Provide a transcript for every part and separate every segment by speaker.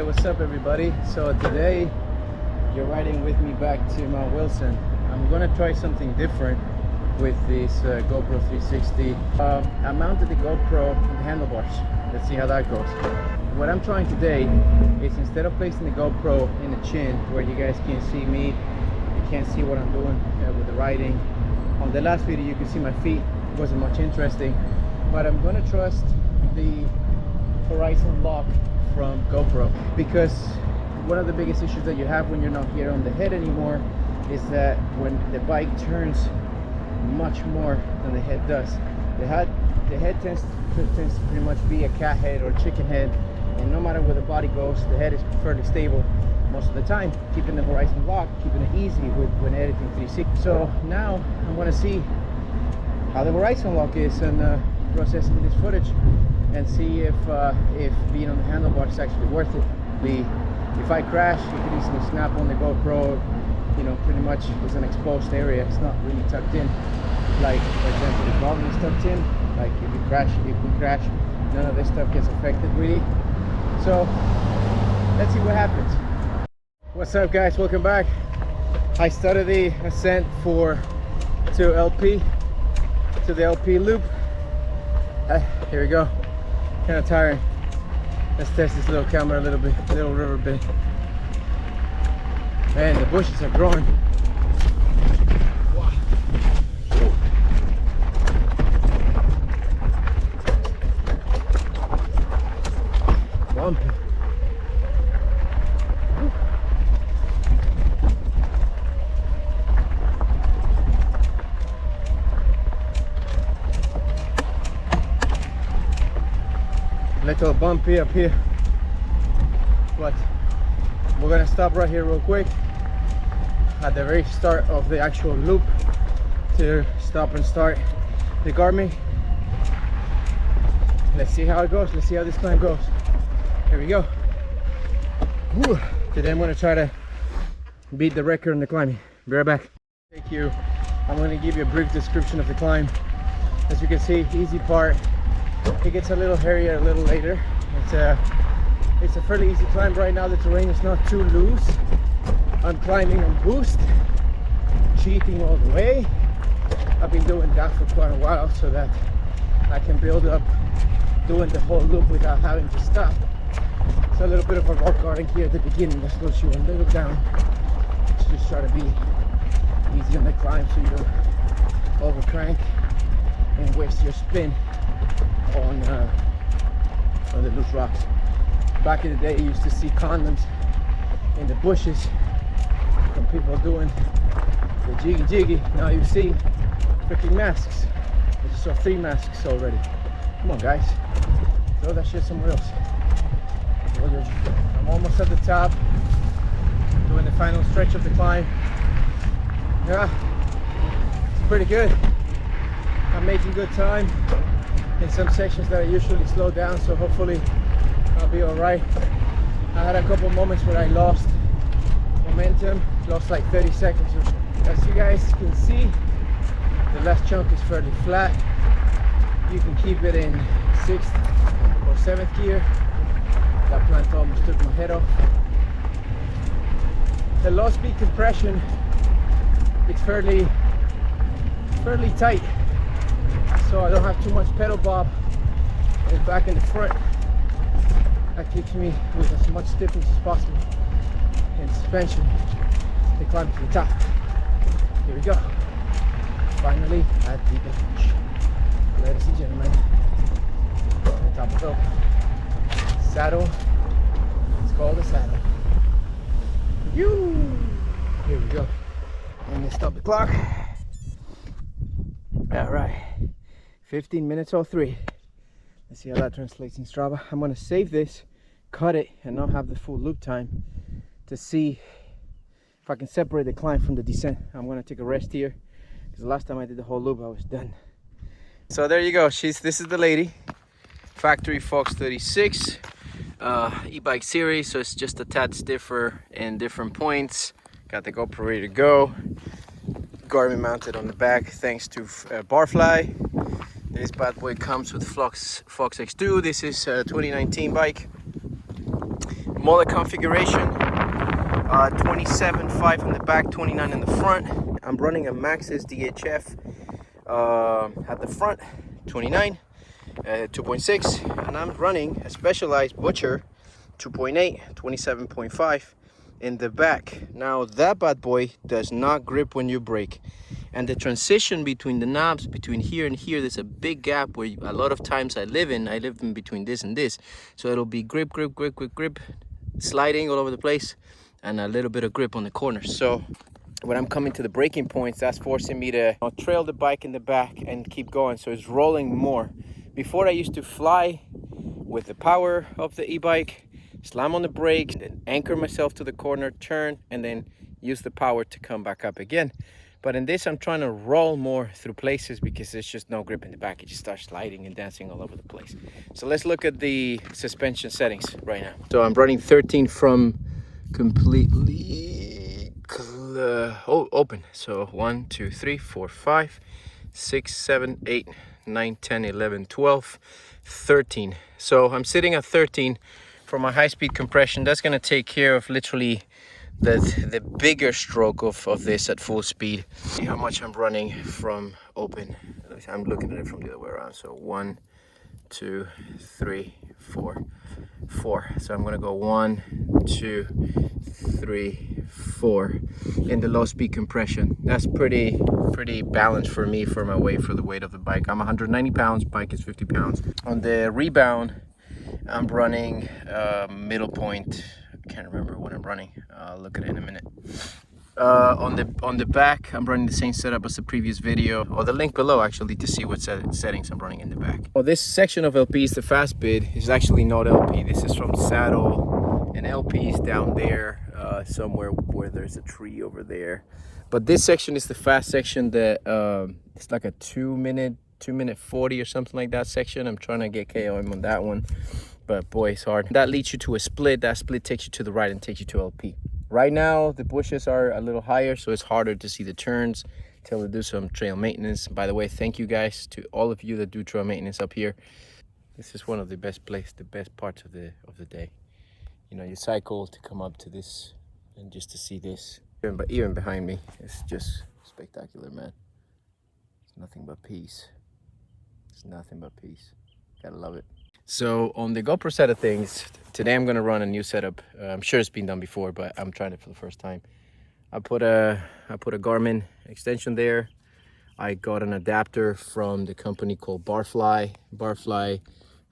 Speaker 1: what's up everybody? So today you're riding with me back to Mount Wilson. I'm gonna try something different with this GoPro 360. I mounted the GoPro on the handlebars. Let's see how that goes. What I'm trying today is, instead of placing the GoPro in the chin where you guys can't see me, you can't see what I'm doing with the riding. On the last video you could see my feet. It wasn't much interesting, but I'm gonna trust the horizon lock from GoPro, because one of the biggest issues that you have when you're not here on the head anymore is that when the bike turns much more than the head does. The head tends to pretty much be a cat head or chicken head, and no matter where the body goes, the head is fairly stable most of the time, keeping the horizon lock, keeping it easy when editing 360. So now I'm going to see how the horizon lock is and processing this footage, and see if being on the handlebar is actually worth it. If I crash, you can easily snap on the GoPro. You know, pretty much it's an exposed area. It's not really tucked in. Like, for example, the bottom is tucked in. Like if we crash, none of this stuff gets affected really. So let's see what happens. What's up guys, welcome back. I started the ascent to the LP loop. Here we go. Kind of tiring. Let's test this little camera a little bit, little river bit. Man, the bushes are growing. Wow. Bumpy. Little bumpy up here, but we're gonna stop right here real quick at the very start of the actual loop to stop and start the Garmin. Let's see how it goes. Let's see how this climb goes. Here we go. Whew. Today I'm gonna try to beat the record on the climbing. Be right back. I'm gonna give you a brief description of the climb. As you can see, easy part. It gets a little hairier a little later. It's a fairly easy climb right now. The terrain is not too loose. I'm climbing on boost, cheating all the way. I've been doing that for quite a while so that I can build up doing the whole loop without having to stop. It's a little bit of a rock garden here at the beginning that slows you a little down. Just try to be easy on the climb so you don't overcrank and waste your spin on the loose rocks. Back in the day, you used to see condoms in the bushes from people doing the jiggy. Now you see freaking masks. I just saw 3 masks already. Come on guys, throw that shit somewhere else. I'm almost at the top, doing the final stretch of the climb. Yeah, it's pretty good. I'm making good time in some sections that I usually slow down, so hopefully I'll be alright. I had a couple moments where I lost momentum, lost like 30 seconds. As you guys can see, the last chunk is fairly flat. You can keep it in 6th or 7th gear. That plant almost took my head off. The low speed compression is fairly tight, so I don't have too much pedal bob. And back in the front, that keeps me with as much stiffness as possible in suspension to climb to the top. Here we go. Finally at the bench. Ladies and gentlemen, the top of the saddle. It's called a saddle. Here we go. And then stop the clock. All right. 15 minutes 03. Let's see how that translates in Strava. I'm gonna save this, cut it, and not have the full loop time to see if I can separate the climb from the descent. I'm gonna take a rest here because the last time I did the whole loop I was done. So there you go. This is the lady, factory Fox 36 e-bike series. So it's just a tad stiffer in different points. Got the GoPro ready to go. Garmin mounted on the back thanks to Barfly. This bad boy comes with Fox X2. This is a 2019 bike. mullet configuration. 27.5 on the back, 29 in the front. I'm running a Maxxis DHF at the front, 29, 2.6, and I'm running a Specialized Butcher 2.8, 27.5 in the back. Now that bad boy does not grip when you brake, and the transition between the knobs, between here and here, there's a big gap where a lot of times I live in between this and this, so it'll be grip, grip, grip, grip, grip, sliding all over the place, and a little bit of grip on the corners. So when I'm coming to the braking points, that's forcing me to trail the bike in the back and keep going, so it's rolling more. Before I used to fly with the power of the e-bike, slam on the brakes, then anchor myself to the corner, turn, and then use the power to come back up again. But in this, I'm trying to roll more through places because there's just no grip in the back. It just starts sliding and dancing all over the place. So let's look at the suspension settings right now. So I'm running 13 from completely open. So 1, 2, 3, 4, 5, 6, 7, 8, 9, 10, 11, 12, 13. So I'm sitting at 13 for my high-speed compression. That's going to take care of literally the bigger stroke of this at full speed. See how much I'm running from open. I'm looking at it from the other way around. So 1, 2, 3, 4, 4. So I'm gonna go 1, 2, 3, 4 in the low speed compression. That's pretty balanced for me, for my weight, for the weight of the bike. I'm 190 pounds, bike is 50 pounds. On the rebound, I'm running middle point. I can't remember what I'm running. I'll look at it in a minute. On the back, I'm running the same setup as the previous video, or the link below actually, to see what settings I'm running in the back. Well, this section of LPs, the fast bit, is actually not LP. This is from saddle, and LP is down there somewhere where there's a tree over there. But this section is the fast section that it's like a 2 minute 40 or something like that section. I'm trying to get KOM on that one, but boy, it's hard. That leads you to a split. That split takes you to the right and takes you to LP. Right now, the bushes are a little higher, so it's harder to see the turns till we do some trail maintenance. By the way, thank you guys to all of you that do trail maintenance up here. This is one of the best parts of the day. You know, you cycle to come up to this and just to see this. Even behind me, it's just spectacular, man. It's nothing but peace. It's nothing but peace. Gotta love it. So on the GoPro side of things, today I'm gonna run a new setup. I'm sure it's been done before, but I'm trying it for the first time. I put a Garmin extension there. I got an adapter from the company called Barfly. Barfly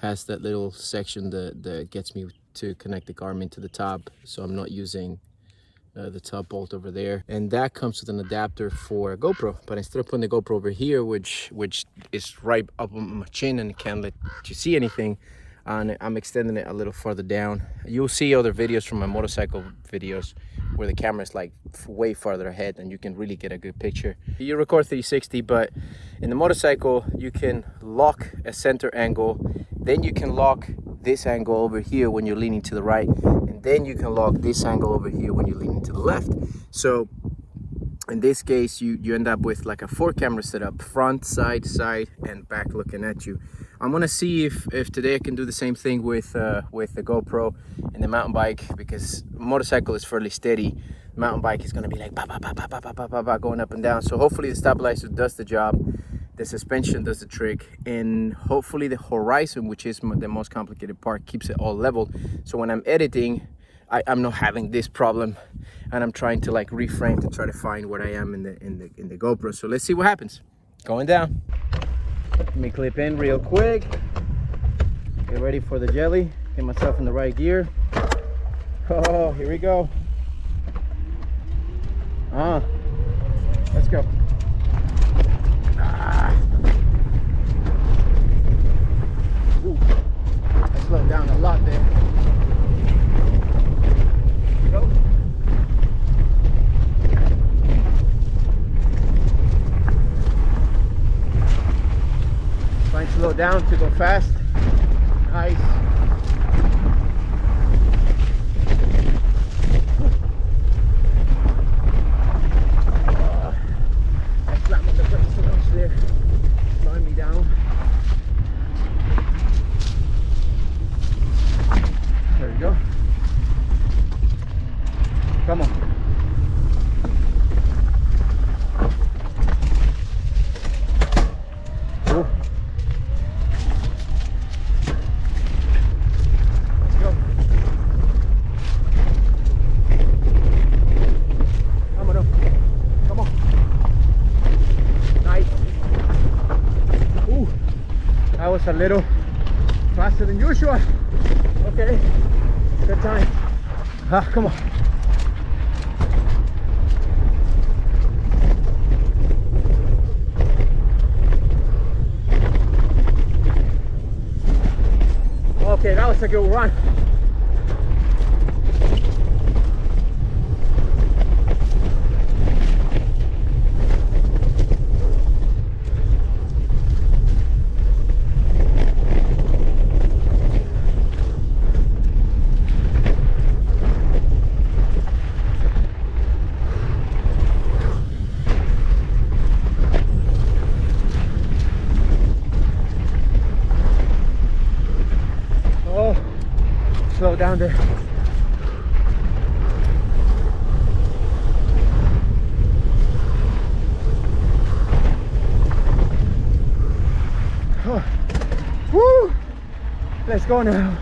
Speaker 1: has that little section that gets me to connect the Garmin to the top, so I'm not using the top bolt over there. And that comes with an adapter for a GoPro, but instead of putting the GoPro over here, which is right up on my chin and can't let you see anything, and I'm extending it a little farther down. You'll see other videos from my motorcycle videos where the camera is like way farther ahead and you can really get a good picture. You record 360, but in the motorcycle you can lock a center angle, then you can lock this angle over here when you're leaning to the right, and then you can lock this angle over here when you're leaning to the left. So in this case, you end up with like a 4-camera setup, front, side, and back looking at you. I'm gonna see if today I can do the same thing with the GoPro and the mountain bike, because motorcycle is fairly steady. Mountain bike is gonna be like going up and down. So hopefully the stabilizer does the job, the suspension does the trick, and hopefully the horizon, which is the most complicated part, keeps it all leveled. So when I'm editing, I'm not having this problem, and I'm trying to like reframe to try to find where I am in the GoPro. So let's see what happens. Going down. Let me clip in real quick. Get ready for the jelly. Get myself in the right gear. Oh, here we go. Let's go. Ooh, I slowed down a lot there. Go. Trying to slow down to go fast. Nice. I slammed on the brakes too much there, slowing me down. There we go. Come on. Oh. Let's go. Vámonos. Come on. Nice. Ooh. That was a little faster than usual. Okay. Good time. Come on. Okay, that was a good run. Slow down there. Oh. Woo! Let's go now.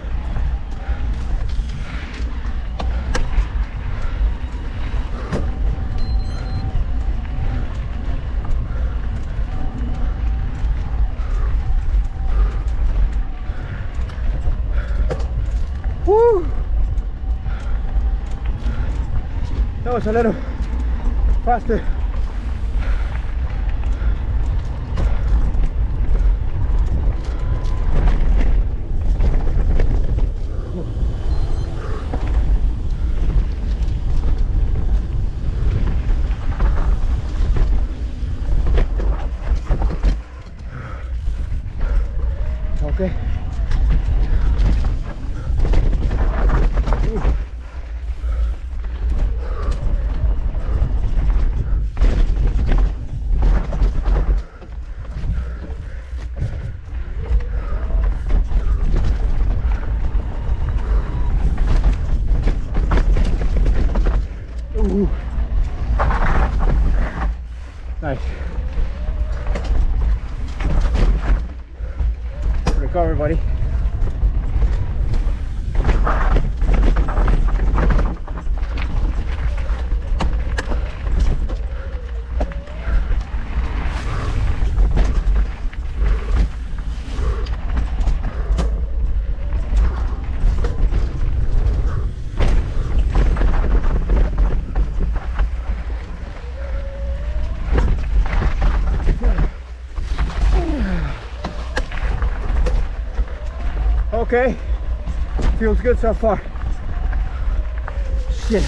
Speaker 1: Woo! That was a little faster. Okay. Ooh. Nice. Recover, buddy. Okay, feels good so far. Shit,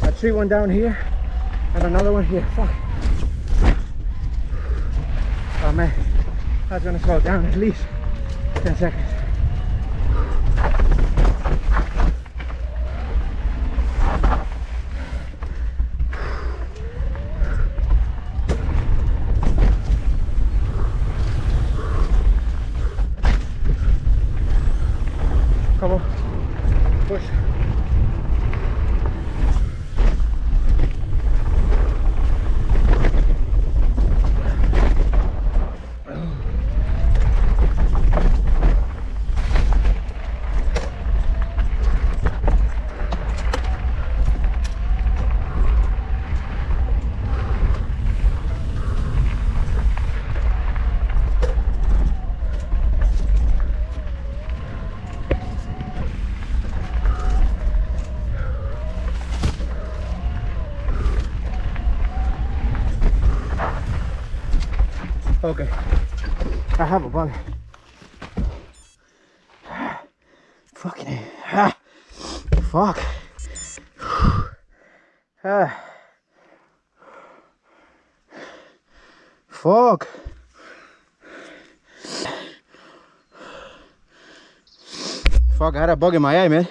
Speaker 1: a tree one down here and another one here. Fuck. Oh man, that's gonna slow down at least 10 seconds. Come on, push. Okay, I have a bug. Fucking it. Fuck. Fuck. Fuck, I had a bug in my eye, man.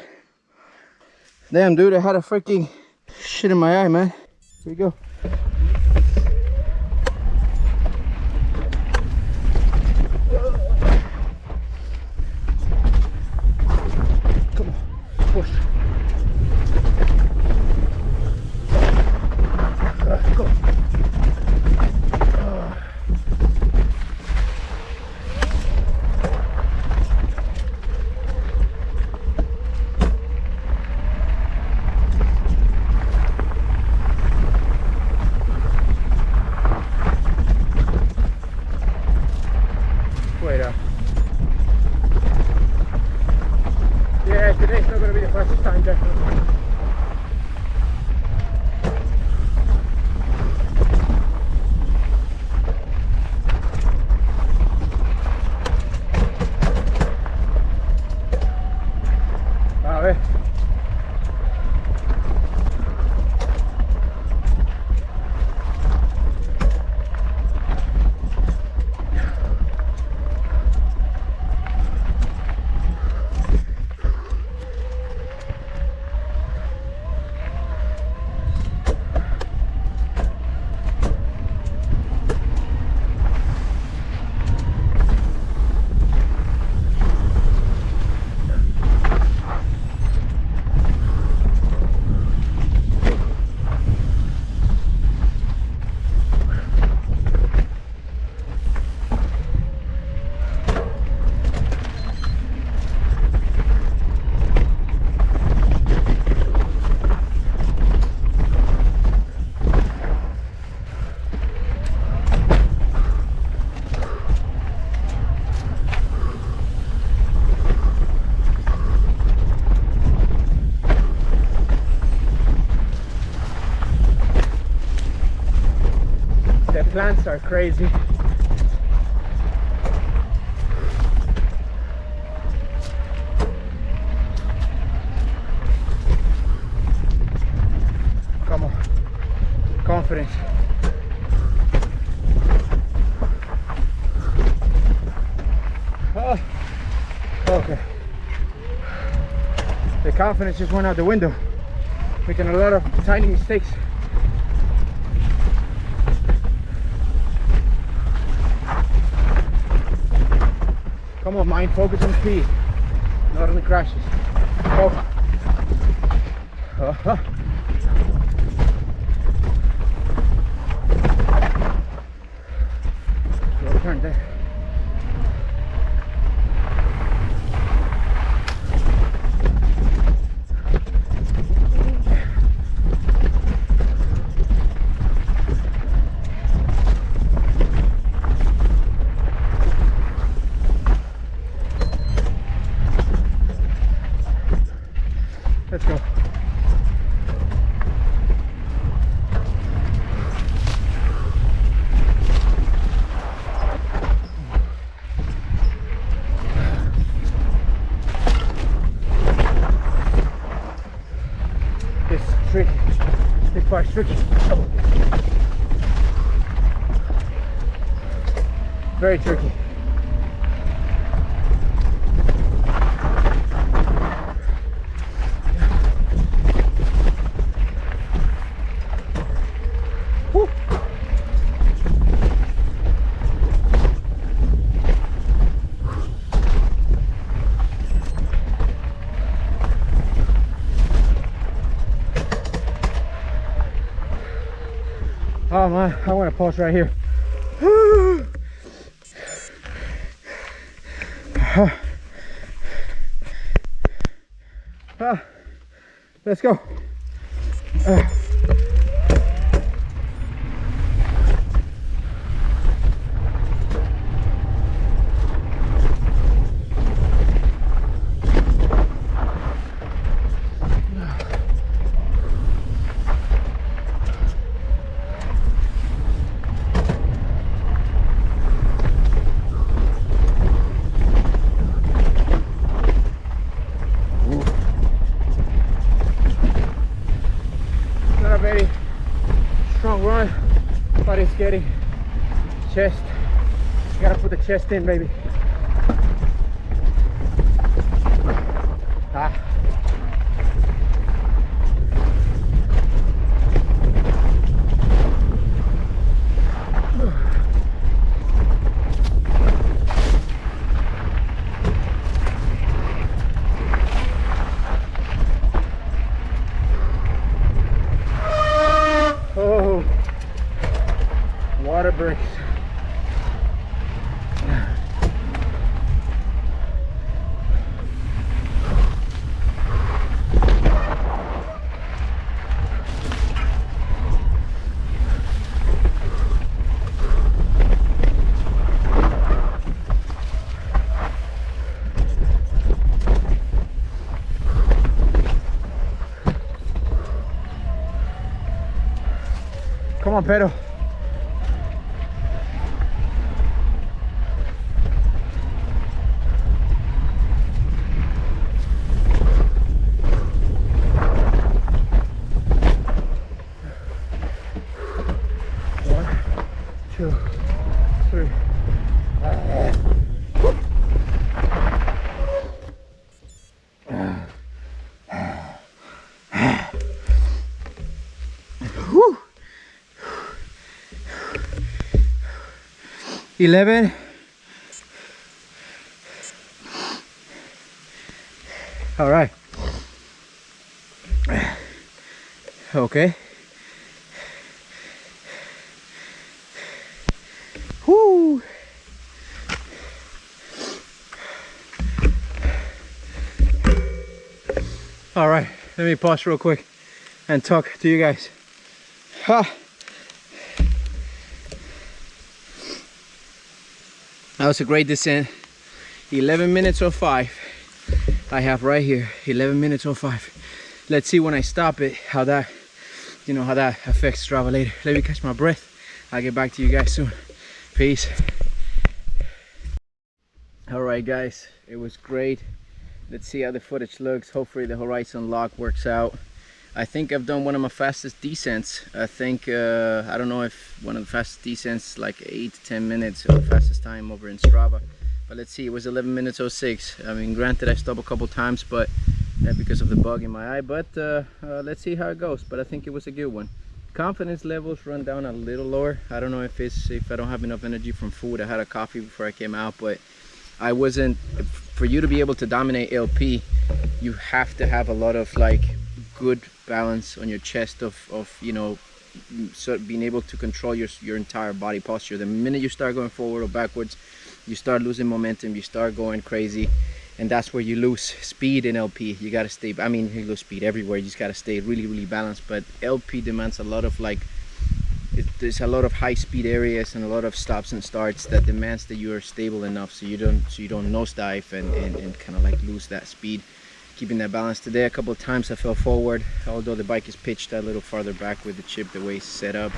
Speaker 1: Damn, dude, I had a freaking shit in my eye, man. Here we go. Come on, push. definitely. A ver. The plants are crazy. Come on, confidence. Oh, okay. The confidence just went out the window, making a lot of tiny mistakes. Come on, mind, focus on speed, not on the crashes. Oh. Slow turn there. Let's go. This is tricky. This part's tricky. Very tricky. Oh man, I want to pause right here. Let's go. Very strong run, but it's getting chest. You gotta put the chest in, baby. Oh, water breaks. Come on, pedal. Two, three. 11. All right. Okay. Whoo. All right, let me pause real quick and talk to you guys. Ha. That was a great descent. 11 minutes 05. I have right here 11 minutes 05. Let's see when I stop it how that, you know, how that affects Strava later. Let me catch my breath. I'll get back to you guys soon. Peace. All right, guys, it was great. Let's see how the footage looks. Hopefully the horizon lock works out. I think I've done one of my fastest descents. I think I don't know if one of the fastest descents, like 8 to 10 minutes, or the fastest time over in Strava. But let's see, it was 11 minutes 06. I mean, granted I stopped a couple times, but because of the bug in my eye. But let's see how it goes. But I think it was a good one. Confidence levels run down a little lower. I don't know if it's if I don't have enough energy from food. I had a coffee before I came out, but I wasn't. For you to be able to dominate LP, you have to have a lot of like good balance on your chest of you know, so being able to control your entire body posture. The minute you start going forward or backwards, you start losing momentum, you start going crazy, and that's where you lose speed in LP. You got to stay, I mean, you lose speed everywhere. You just got to stay really balanced. But LP demands a lot of like, there's a lot of high speed areas and a lot of stops and starts that demands that you are stable enough so you don't nosedive and kind of like lose that speed. Keeping that balance. Today a couple of times I fell forward, although the bike is pitched a little farther back with the chip the way it's set up.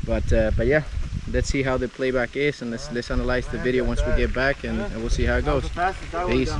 Speaker 1: But yeah, let's see how the playback is, and let's analyze the video once we get back, and we'll see how it goes. Peace.